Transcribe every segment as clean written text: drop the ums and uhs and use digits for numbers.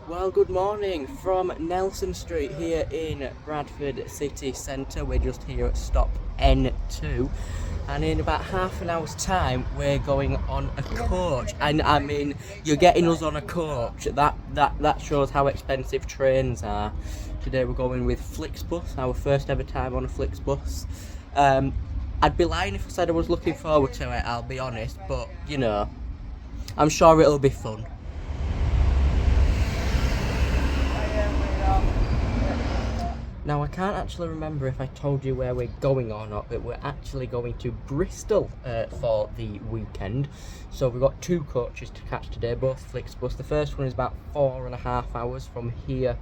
Well, good morning from Nelson Street here in Bradford City Centre. We're just here at stop N2, and in about half an hour's time we're going on a coach. And I mean, you're getting us on a coach. That shows how expensive trains are. Today we're going with FlixBus, our first ever time on a FlixBus. I'd be lying if I said I was looking forward to it, I'll be honest, but you know, I'm sure it'll be fun. Now, I can't actually remember if I told you where we're going or not, but we're actually going to Bristol for the weekend. So we've got two coaches to catch today, both FlixBus. The first one is about 4.5 hours from here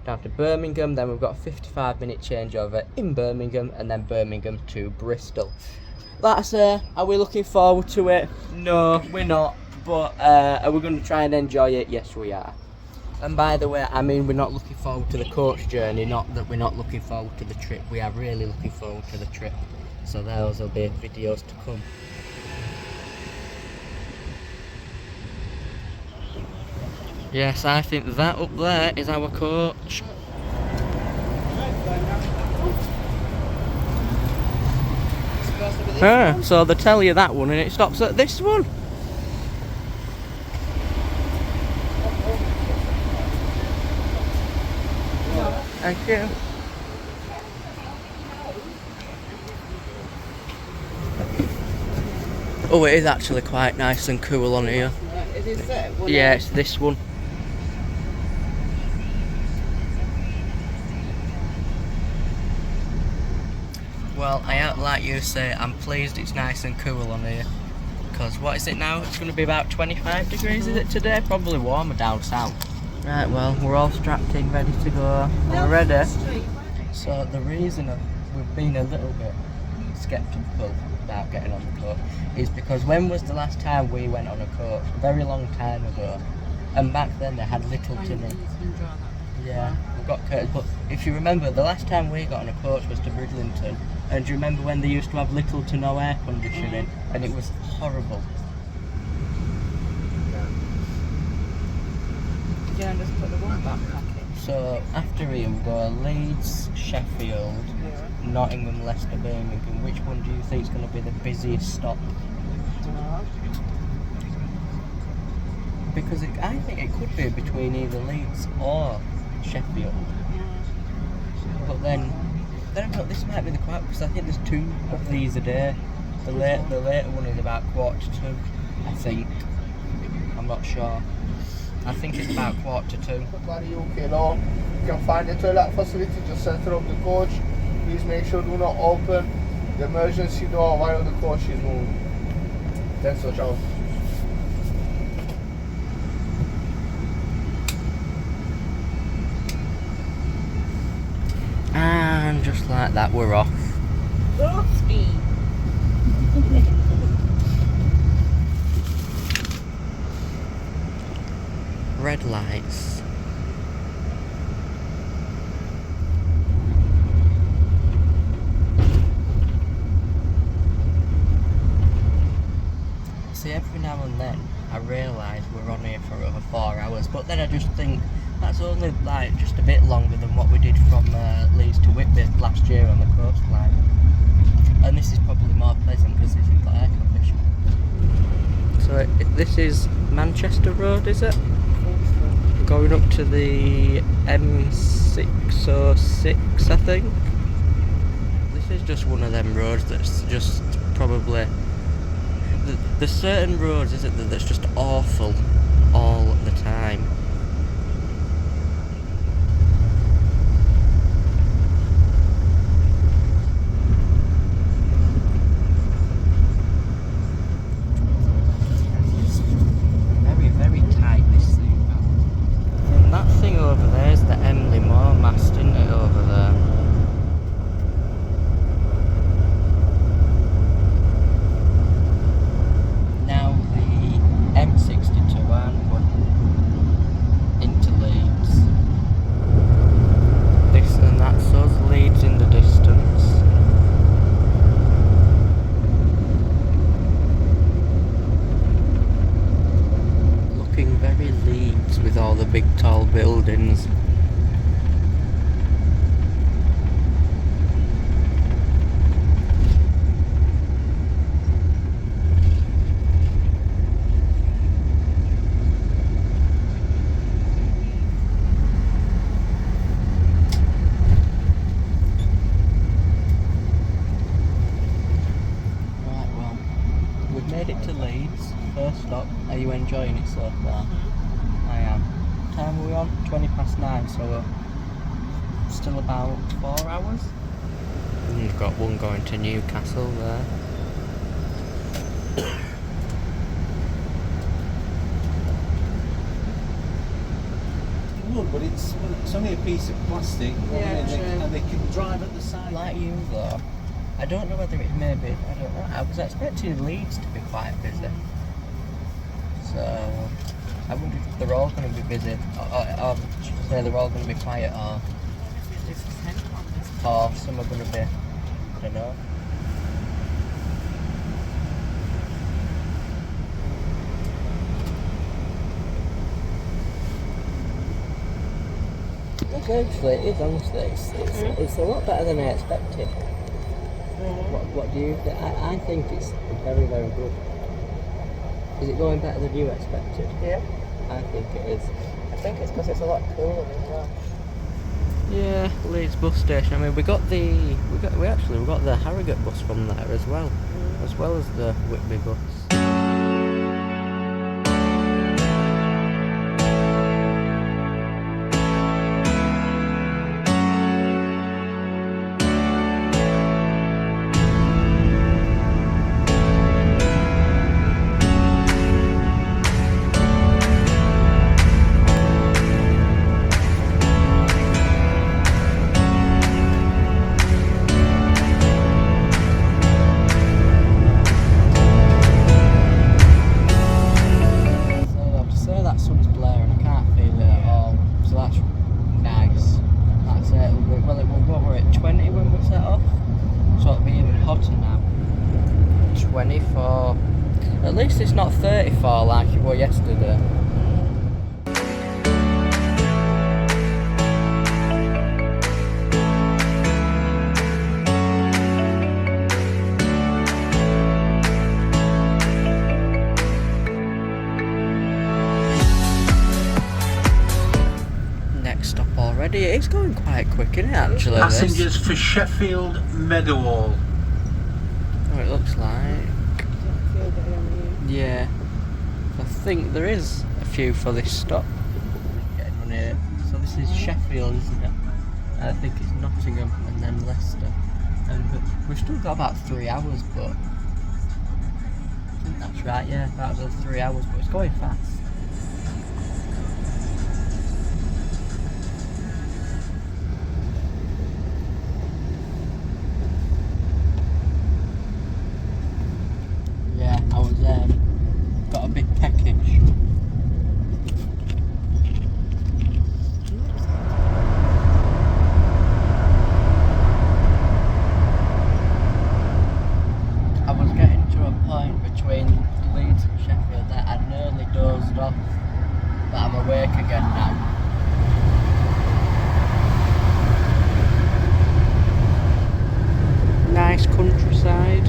down to Birmingham. Then we've got a 55-minute changeover in Birmingham, and then Birmingham to Bristol. Like I say, are we looking forward to it? No, we're not. But are we going to try and enjoy it? Yes, we are. And by the way, I mean, we're not looking forward to the coach journey, not that we're not looking forward to the trip. We are really looking forward to the trip. So those will be videos to come. Yes, I think that up there is our coach. So they tell you that one and it stops at this one. Thank you. Oh, it is actually quite nice and cool on here. Yeah, it's this one. Well, like you say, I'm pleased it's nice and cool on here. Because what is it now? It's going to be about 25 degrees, is it today? Probably warmer down south. Right, well, we're all strapped in, ready to go. We're ready. So the reason we've been a little bit sceptical about getting on the coach is because when was the last time we went on a coach? A very long time ago. And back then they had little to no. Yeah, we got curtains. But if you remember, the last time we got on a coach was to Bridlington. And do you remember when they used to have little to no air conditioning? And it was horrible. Yeah, and just put the one backpack in. So after here we'll go Leeds, Sheffield, Nottingham, Leicester, Birmingham. Which one do you think is going to be the busiest stop? Because I think it could be between either Leeds or Sheffield. But then I thought this might be the quiet, because I think there's 2 of these a day. The later one is about 1:45, I think. I'm not sure. I think it's about 1:45. By the UK law, you can find the toilet facility just center of the coach. Please make sure do not open the emergency door while the coach is moving. Then switch out. And just like that, we're off. Frosty. Red lights. See, every now and then I realise we're on here for over 4 hours, but then I just think that's only like just a bit longer than what we did from Leeds to Whitby last year on the coastline. And this is probably more pleasant because this has got air conditioning. So this is Manchester Road, is it? Going up to the M606, I think. This is just one of them roads that's just probably... There's certain roads, isn't there, that's just awful all the time. Over there is the Emily Moore mast, isn't it, over there? Now the M62 and the big tall buildings. Made it to Leeds, first stop. Are you enjoying it so far? I am. Time are we on? 9:20, so we're still about 4 hours. And you've got one going to Newcastle there. But it's only a piece of plastic, and they can drive at the side. Like you though, I don't know whether it may be, I don't know, I was expecting Leeds to be quite busy. So, I wonder if they're all going to be busy, or should I say they're all going to be quiet, or some are going to be, I don't know. Actually, it is honestly, it's a lot better than I expected. What do you think? I think it's very, very good. Is it going better than you expected? Yeah. I think it is. I think it's because it's a lot cooler as well. Yeah, Leeds bus station. I mean, we got the Harrogate bus from there as well as the Whitby bus. At least it's not 34 like it was yesterday. Next stop already. It's going quite quick, isn't it, actually? Passengers for Sheffield Meadowhall. Oh, it looks like. Yeah, I think there is a few for this stop. Getting on here. So this is Sheffield, isn't it? I think it's Nottingham and then Leicester. But we've still got about 3 hours, but I think that's right. Yeah, about those 3 hours, but it's going fast. Yeah, I was got a bit peckish. I was getting to a point between Leeds and Sheffield that I nearly dozed off, but I'm awake again now. Nice countryside.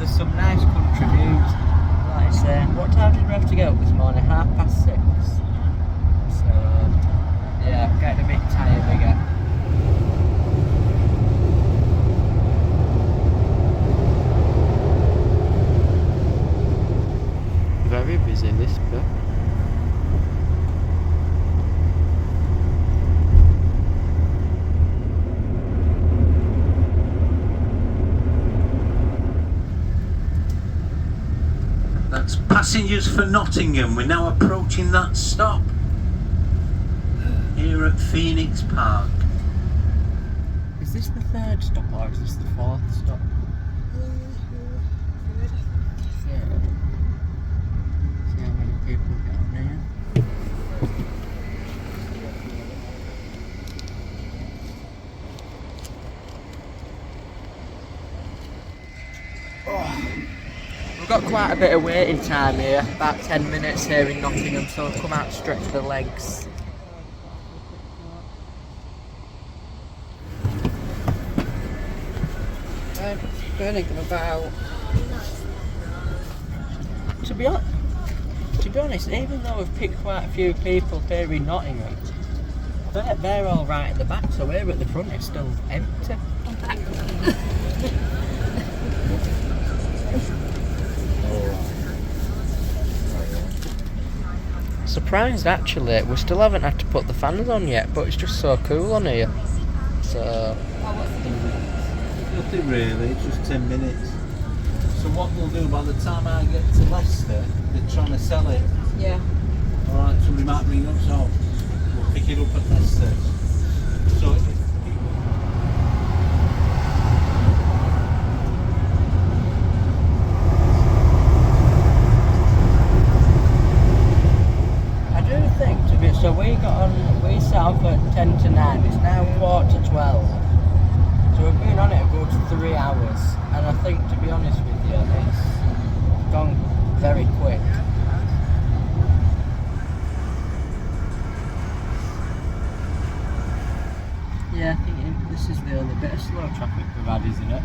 Some nice country views. Like I say, what time did we have to get up this morning? 6:30. So yeah, I'm getting a bit tired again. Very busy this bit. That's passengers for Nottingham. We're now approaching that stop here at Phoenix Park. Is this the 3rd stop or is this the 4th stop? Third. See how many people get on here. We've got quite a bit of waiting time here, about 10 minutes here in Nottingham, so come out, stretch the legs. Birmingham about. To be honest, even though we've picked quite a few people here in Nottingham, they're all right at the back, so we're at the front, it's still empty. Surprised actually, we still haven't had to put the fans on yet, but it's just so cool on here. So Nothing really, it's just 10 minutes. So what we'll do by the time I get to Leicester, they're trying to sell it. Yeah. Alright, somebody might ring up, so we'll pick it up at Leicester. So So we set off at 10 to 9, it's now 11:45. So we've been on it a good 3 hours, and I think, to be honest with you, it's gone very quick. Yeah, I think this is the only bit of slow traffic we've had, isn't it?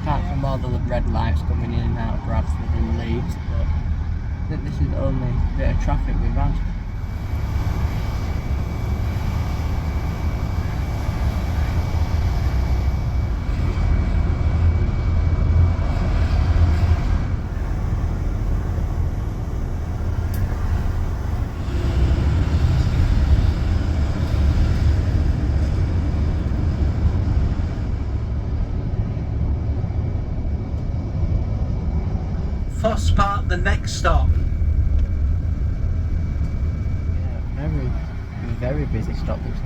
Apart from all the red lights coming in and out of Bradford and Leeds, but I think this is the only bit of traffic we've had. Foss Park, the next stop. Yeah, very busy stop. Looks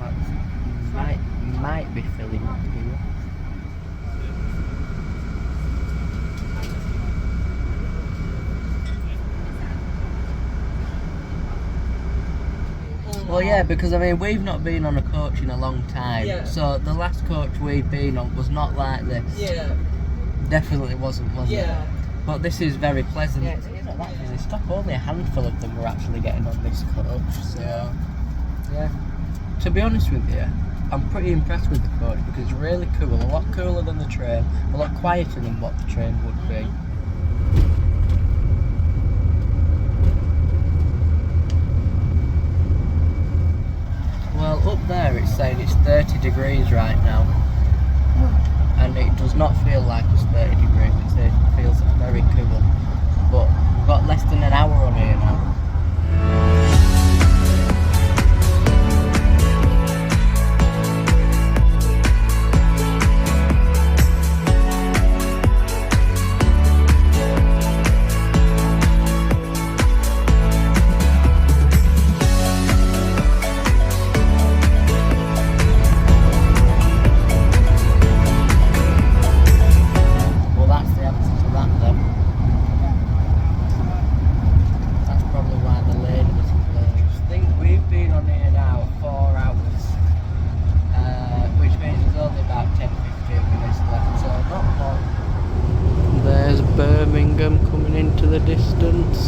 like might be filling up here. Well, yeah, because I mean we've not been on a coach in a long time. Yeah. So the last coach we've been on was not like this. Yeah. Definitely wasn't, was it? Yeah. But this is very pleasant. Yeah, It's not that busy stop. Only a handful of them were actually getting on this coach. So yeah. To be honest with you, I'm pretty impressed with the coach because it's really cool. A lot cooler than the train. A lot quieter than what the train would be. Well, up there it's saying it's 30 degrees right now. And it does not feel like it's 30 degrees, it feels very cool. But we've got less than an hour on here now. Birmingham coming into the distance.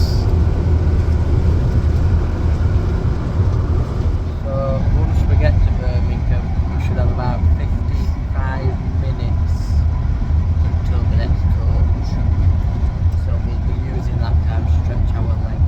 So once we get to Birmingham, we should have about 55 minutes until the next coach. So we'll be using that time to stretch our legs.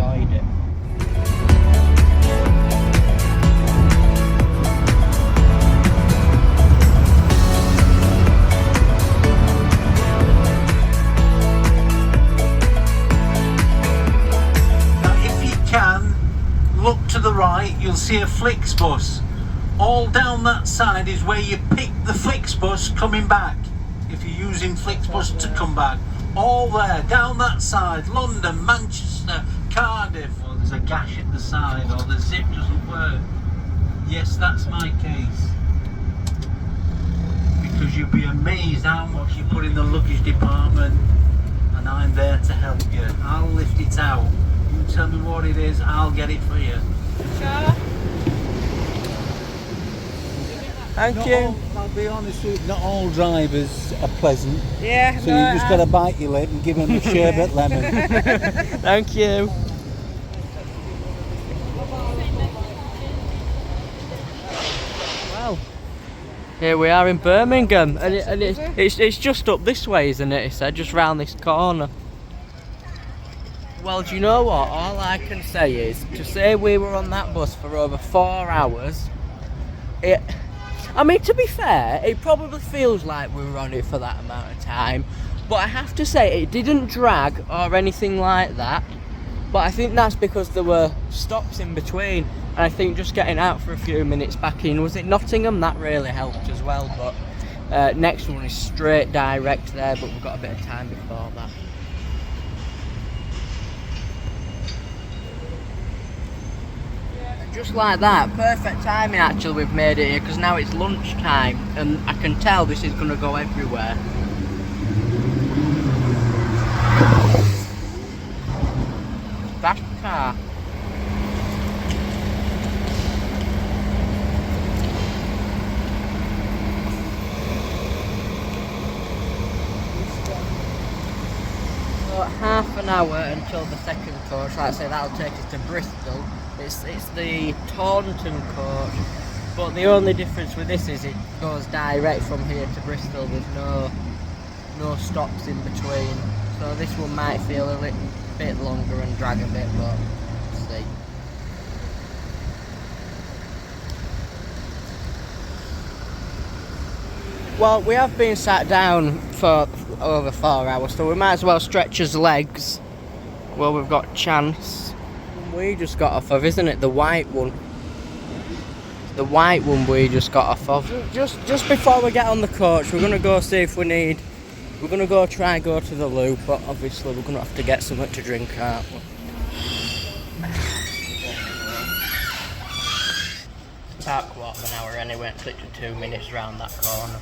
enjoyed it. Now if you can, look to the right, you'll see a FlixBus. All down that side is where you pick the FlixBus coming back. If you're using FlixBus to come back. All there, down that side, London, Manchester, Cardiff. Or there's a gash at the side, or the zip doesn't work. Yes, that's my case. Because you'll be amazed how much you put in the luggage department, and I'm there to help you. I'll lift it out. You tell me what it is, I'll get it for you. Sure. Thank you. I'll be honest with you, not all drivers are pleasant. Yeah. So you just got to bite your lip and give them a sherbet lemon. Thank you. Well, here we are in Birmingham, and it's just up this way, isn't it? He said, just round this corner. Well, do you know what? All I can say is, to say we were on that bus for over 4 hours, I mean, to be fair, it probably feels like we were on it for that amount of time, but I have to say it didn't drag or anything like that. But I think that's because there were stops in between, and I think just getting out for a few minutes back in, was it Nottingham? That really helped as well. But next one is straight direct there, but we've got a bit of time before that. Just like that, perfect timing actually we've made it here, because now it's lunchtime and I can tell this is going to go everywhere. Fast car. So half an hour until the second coach, like I say, that'll take us to Bristol. It's the Taunton coach, but the only difference with this is it goes direct from here to Bristol. There's no stops in between, so this one might feel a little bit longer and drag a bit, but we'll see. Well, we have been sat down for over 4 hours, so we might as well stretch his legs while we've got a chance. We just got off of, isn't it? The white one. The white one we just got off of. Just before we get on the coach, we're gonna go see if we need. We're gonna go try and go to the loop, but obviously we're gonna have to get something to drink, aren't we? About quarter of an hour anyway. It's literally 2 minutes round that corner.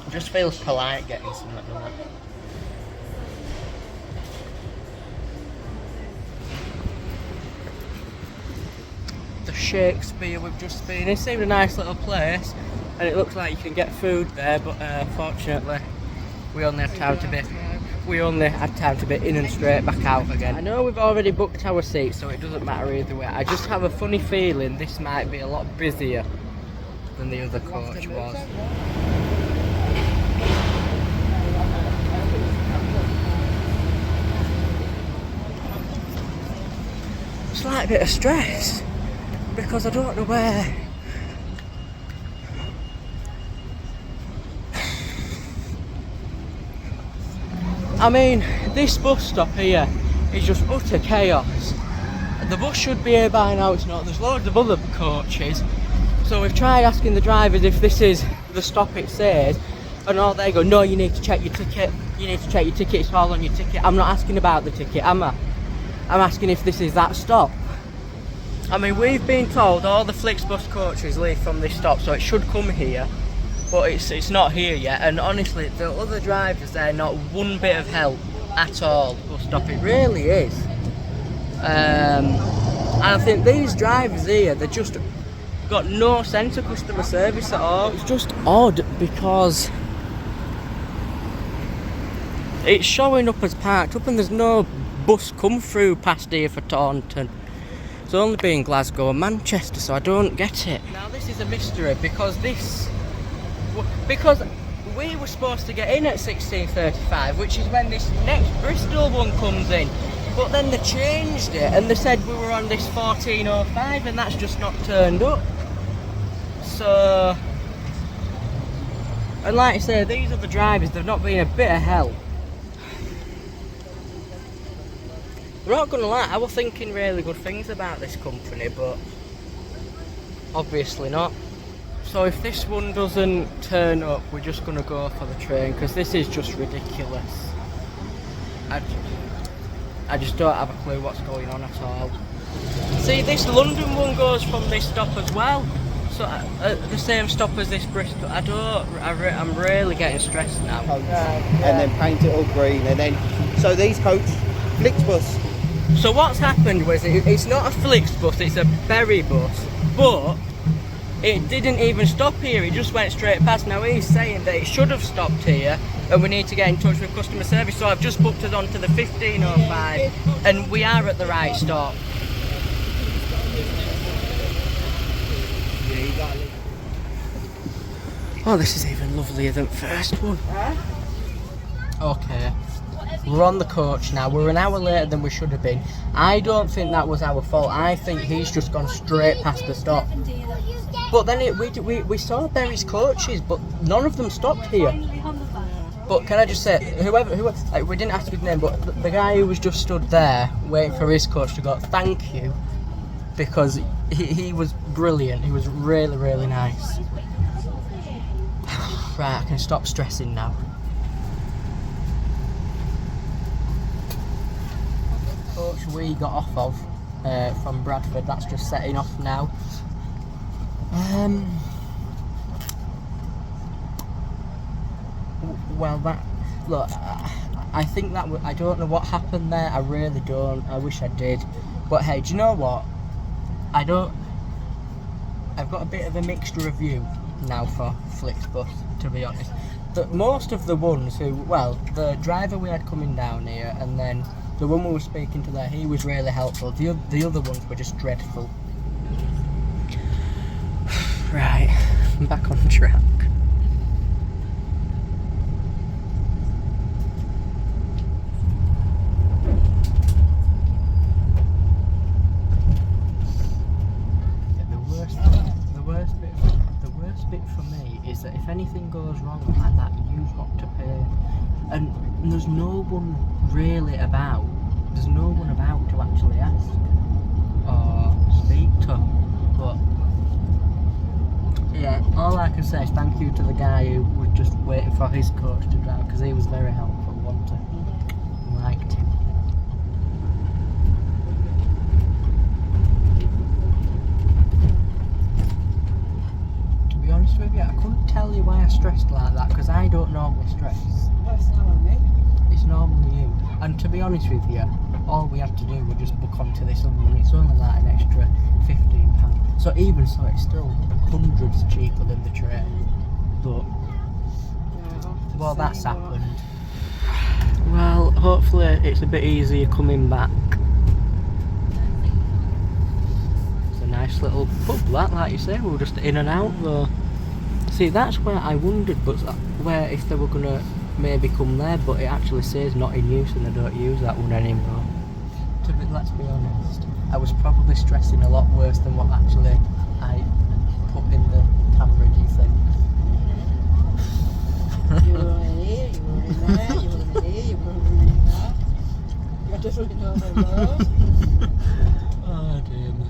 It just feels polite getting something, doesn't it? The Shakespeare we've just been in. It seemed a nice little place, and it looks like you can get food there, but fortunately we only had time to be in and straight back out again. I know we've already booked our seats, so it doesn't matter either way. I just have a funny feeling this might be a lot busier than the other coach was. It's like a bit of stress, because I don't know where. I mean, this bus stop here is just utter chaos. The bus should be here by now, it's not. There's loads of other coaches. So we've tried asking the drivers if this is the stop it says, and all they go, no, you need to check your ticket. You need to check your ticket, it's all on your ticket. I'm not asking about the ticket, am I? I'm asking if this is that stop. I mean, we've been told all the FlixBus coaches leave from this stop, so it should come here, but it's not here yet. And honestly, the other drivers, they're not one bit of help at all. Bus stop, it really is. And I think these drivers here, they just got no sense of customer service at all. It's just odd because it's showing up as parked up, and there's no bus come through past here for Taunton. It's only been Glasgow and Manchester, so I don't get it. Now this is a mystery because we were supposed to get in at 16:35, which is when this next Bristol one comes in. But then they changed it and they said we were on this 1405 and that's just not turned up. So, and like I say, these other drivers, they've not been a bit of help. We're not gonna lie, I was thinking really good things about this company, but obviously not. So if this one doesn't turn up, we're just gonna go for the train because this is just ridiculous. I just don't have a clue what's going on at all. See, this London one goes from this stop as well. So the same stop as this Bristol. I'm really getting stressed now. And then paint it all green, and then so these coach FlixBus. So what's happened was it's not a FlixBus, it's a Berry bus, but it didn't even stop here, it just went straight past. Now he's saying that it should have stopped here and we need to get in touch with customer service, so I've just booked us onto the 1505 and we are at the right stop. Oh, this is even lovelier than the first one. Okay, we're on the coach now. We're an hour later than we should have been. I don't think that was our fault. I think he's just gone straight past the stop. But then we saw Berry's coaches, but none of them stopped here. But can I just say, whoever like, we didn't ask his name, but the guy who was just stood there waiting for his coach to go, thank you, because he was brilliant. He was really, really nice. Right, I can stop stressing now. Coach we got off of from Bradford, that's just setting off now. Well, I think that I don't know what happened there. I really don't. I wish I did. But hey, do you know what? I've got a bit of a mixed review now for FlixBus, to be honest. But most of the ones who, well, the driver we had coming down here, and then the one we were speaking to there, he was really helpful. The other ones were just dreadful. Right, I'm back on track. The worst bit for me is that if anything goes wrong like that, you've got to pay. And there's no one really about. There's no one about to actually ask or speak to. But yeah, all I can say is thank you to the guy who was just waiting for his coach to drive, because he was very helpful, wasn't he? Liked him. To be honest with you, I couldn't tell you why I stressed like that, because I don't normally stress. That's not me. It's normally you. And to be honest with you, all we had to do was just book onto this other one. It's only like an extra £15. So even so, it's still hundreds cheaper than the train. But, well, that's happened. Well, hopefully it's a bit easier coming back. It's a nice little pub, that, like you say. We were just in and out though. See, that's where I wondered, but where if they were going to maybe come there, but it actually says not in use and I don't use that one anymore. Let's be honest, I was probably stressing a lot worse than what actually I put in the camera, do you think? You were in here, you were in there, you were in here, you were in there. You just really know the road. Oh dear me.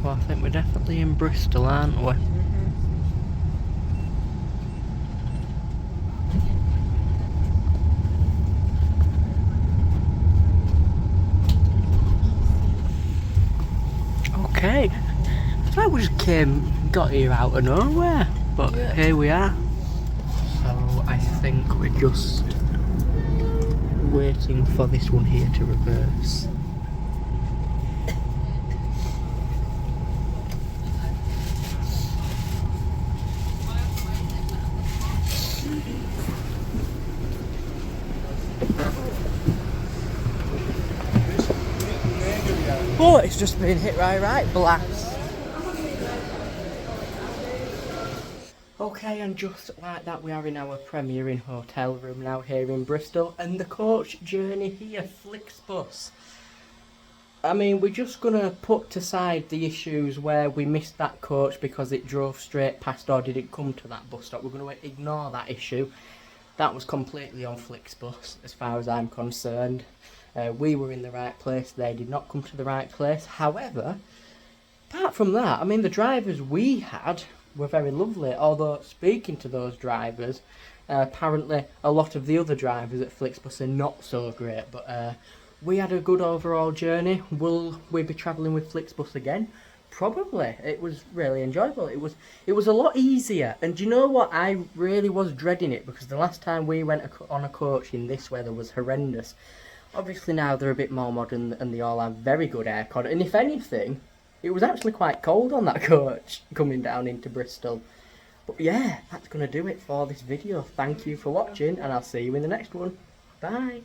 Well, I think we're definitely in Bristol, aren't we? Okay. It's like we just got here out of nowhere, but Yeah. here we are. So I think we're just waiting for this one here to reverse. Oh, it's just been hit right, blast. Okay, and just like that, we are in our premiering hotel room now here in Bristol, and the coach journey here, FlixBus. I mean, we're just gonna put aside the issues where we missed that coach because it drove straight past or didn't come to that bus stop. We're gonna ignore that issue. That was completely on FlixBus, as far as I'm concerned. We were in the right place, they did not come to the right place. However, apart from that, I mean, the drivers we had were very lovely, although speaking to those drivers, apparently a lot of the other drivers at FlixBus are not so great, but we had a good overall journey. Will we be travelling with FlixBus again? Probably. It was really enjoyable. It was a lot easier, and do you know what? I really was dreading it because the last time we went on a coach in this weather was horrendous. Obviously now they're a bit more modern and they all have very good aircon, and if anything, it was actually quite cold on that coach coming down into Bristol. But yeah, that's going to do it for this video. Thank you for watching, and I'll see you in the next one. Bye.